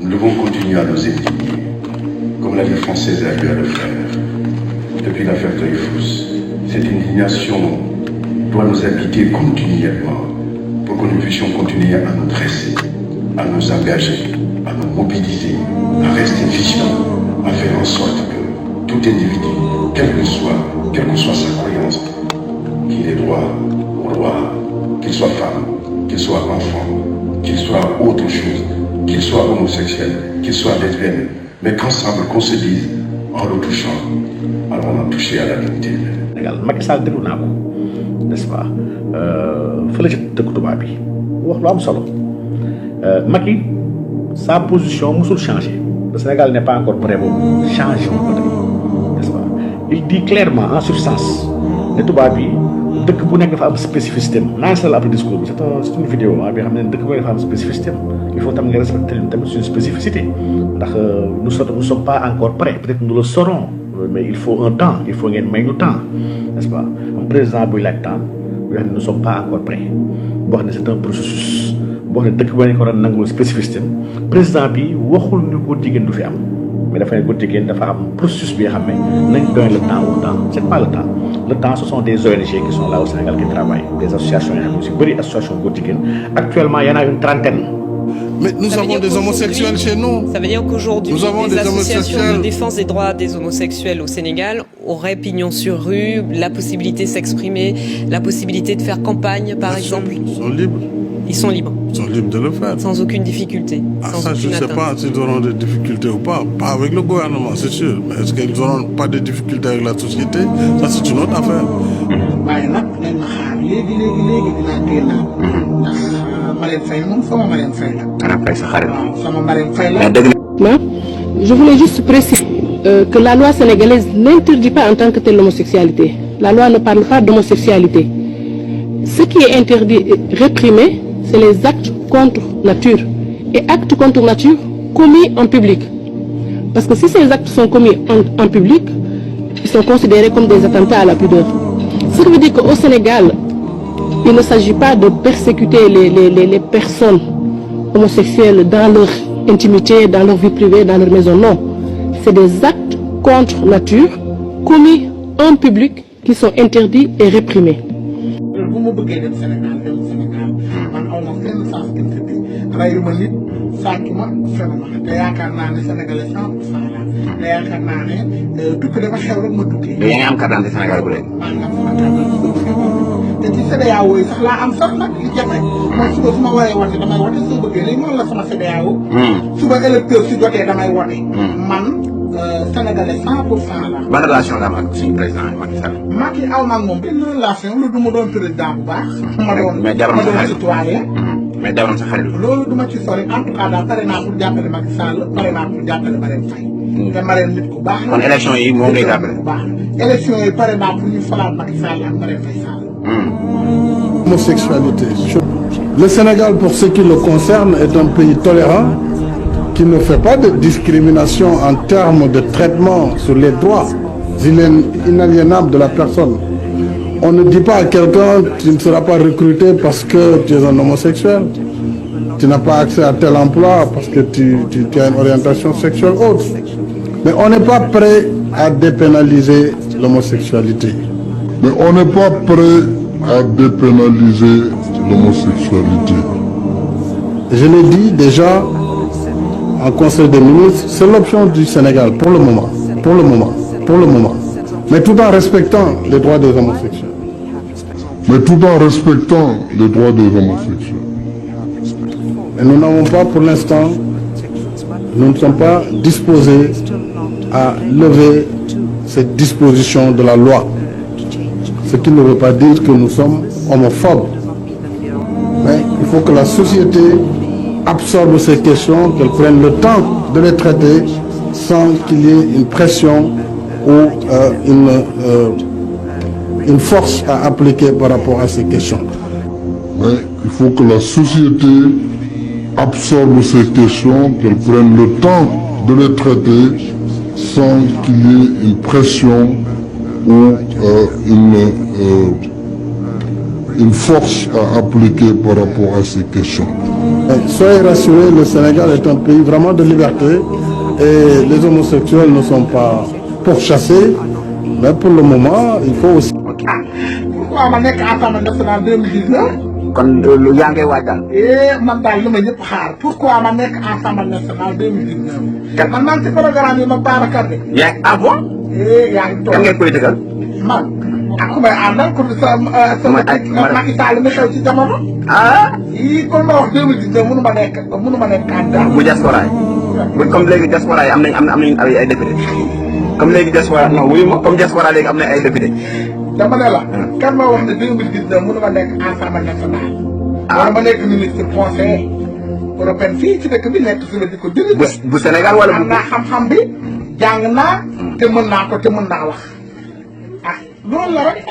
Nous devons continuer à nous indigner, comme la vie française a eu à le faire. Depuis l'affaire Dreyfus, cette indignation doit nous habiter continuellement pour que nous puissions continuer à nous dresser, à nous engager, à nous mobiliser, à rester vigilants, à faire en sorte que tout individu, quelle que soit sa croyance, qu'il ait droit au droit, qu'il soit femme, qu'il soit enfant, qu'il soit autre chose, qu'il soit homosexuel, qu'il soit lesbienne, mais qu'ensemble, qu'on se dise, en le touchant, alors on a touché à la dignité humaine. Macky Sall déglu naa ko n'est-ce pas fële ci dëkk tubaab bi wax lu am solo Macky sa position musul changé le Sénégal n'est pas encore prêt boobu changé wu ko tey n'est-ce pas il dit clairement en substance ne tubaab bi dëkk bu nekk dafa am spécificité am naa la après discours bi c'est une vidéo bi xam ne dëkk bu nekk dafa am spécificité am il faut tam nga respecter tamit suñu spécificité ndax nous ne sommes pas encore prêts peut-être nous le serons mais il faut un temps il faut ngeen may ñu temps n'est-ce pas un président buy laaj temps bu wax ne nous ne sommes pas encore prêts boo xam ne c'est un processus boo xam ne dëkk bu nekk war a nangul spécificité am président bi waxul ni góor jigéen du fi am mais dafa ne góor jigéen dafa am processus bi nga xam ne nañ doy le temps au temps c'est pas le temps. Le temps, ce sont des ONG qui sont là au Sénégal qui travaillent, des associations, il y a aussi beaucoup d'associations quotidiennes. Actuellement, il y en a une trentaine. Mais nous avons des homosexuels chez nous. Ça veut dire qu'aujourd'hui, les associations de défense des droits des homosexuels au Sénégal auraient pignon sur rue, la possibilité de s'exprimer, la possibilité de faire campagne, par exemple. Ils sont libres. Ils sont libres. Ils sont libres de le faire. Sans aucune difficulté. Ça, je ne sais pas s'ils auront des difficultés ou pas. Pas avec le gouvernement, c'est sûr. Mais est-ce qu'ils n'auront pas de difficultés avec la société? Ça, c'est une autre affaire. Je voulais juste préciser que la loi sénégalaise n'interdit pas en tant que telle l'homosexualité. La loi ne parle pas d'homosexualité. Ce qui est interdit et réprimé, c'est les actes contre nature. Et actes contre nature commis en public. Parce que si ces actes sont commis en public, ils sont considérés comme des attentats à la pudeur. Ce qui veut dire qu'au Sénégal, il ne s'agit pas de persécuter les personnes homosexuelles dans leur intimité, dans leur vie privée, dans leur maison. Non. C'est des actes contre nature commis en public qui sont interdits et réprimés. Sénégalais 100% la. Ban relation la am ak suñu président Macky Sall. Macky aw ma ak moom benn relation lu du ma doon président bu baax. mais jabaram sa xarit citoyen. mais jabaram sa xarit. loolu du ma ci sori en tout cas daal pare naa pour jàppale Macky Sall pare naa pour jàppale Marème Faye. te Marème nit ku baax la. kon élection yi moo ngay jàppale. bu baax élection yi pare naa pour ñu falaat Macky Sall ak Marème Faye Sall. Homosexualité. Le Sénégal, pour ce qui le concerne, est un pays tolérant qui ne fait pas de discrimination en termes de traitement sur les droits inaliénables de la personne. On ne dit pas à quelqu'un tu ne seras pas recruté parce que tu es un homosexuel, tu n'as pas accès à tel emploi parce que tu as une orientation sexuelle autre. Mais on n'est pas prêt à dépénaliser l'homosexualité. Mais on n'est pas prêt à dépénaliser l'homosexualité. Je l'ai dit déjà en Conseil des ministres, c'est l'option du Sénégal pour le moment, mais tout en respectant les droits des homosexuels. Mais nous n'avons pas pour l'instant, nous ne sommes pas disposés à lever cette disposition de la loi. Ce qui ne veut pas dire que nous sommes homophobes. Mais il faut que la société absorbe ces questions, qu'elle prenne le temps de les traiter sans qu'il y ait une pression ou une force à appliquer par rapport à ces questions. Mais il faut que la société absorbe ces questions, qu'elle prenne le temps de les traiter sans qu'il y ait une pression ou une force à appliquer par rapport à ces questions. Soyez rassurés, le Sénégal est un pays vraiment de liberté et les homosexuels ne sont pas pourchassés, mais pour le moment, il faut aussi... Pourquoi ma nekk Assemblée nationale 2019? kon lu yaa ngay waaj daal. Man daal li ma ñëpp xaar pourquoi ma nekk Assemblée nationale 2019? Man maa ngi ci programme yi ma Babacar de. yaa ah bon. yaa ngi toog kan ngeen koy dëggal. man ak ku may àndal ku sa Macky Sall mi xew ci jamono. Kon ma wax 2019 mënu ma nekk candidat. bu diaspora yi. comme léegi diaspora yi am nañ ay député. comme léegi diaspora non wuyu ma comme diaspora léegi am na ay député. dama ne la. kan ma wax ne 2019 mënu ma nekk Assemblée nationale. wala ma nekk ministre conseiller européen fii ci dëkk bi nekk fi la di ko diri. bu Sénégal wala bu. am naa xam-xam bi jàng naa te mën naa ko te mën naa wax loolu la rek.